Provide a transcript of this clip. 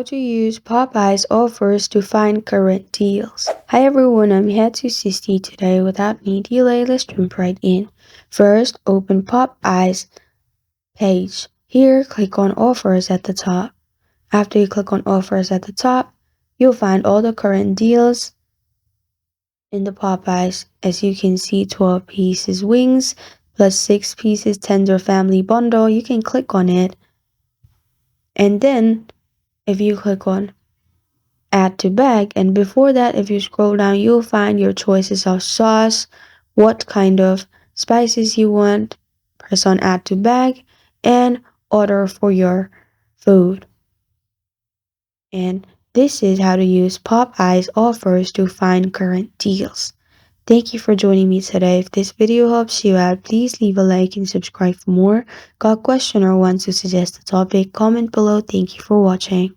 How to use Popeyes offers to find current deals. Hi everyone, I'm here to assist you today. Without any delay, let's jump right in. First, open Popeyes page. Here, click on offers at the top. After you click on offers at the top, you'll find all the current deals in the Popeyes. As you can see, 12 pieces wings plus 6 pieces tender family bundle. You can click on it, and then if you click on add to bag, and before that, if you scroll down, you'll find your choices of sauce, what kind of spices you want. Press on add to bag and order for your food. And this is how to use Popeyes offers to find current deals. Thank you for joining me today. If this video helps you out, please leave a like and subscribe for more. Got a question or want to suggest a topic? Comment below. Thank you for watching.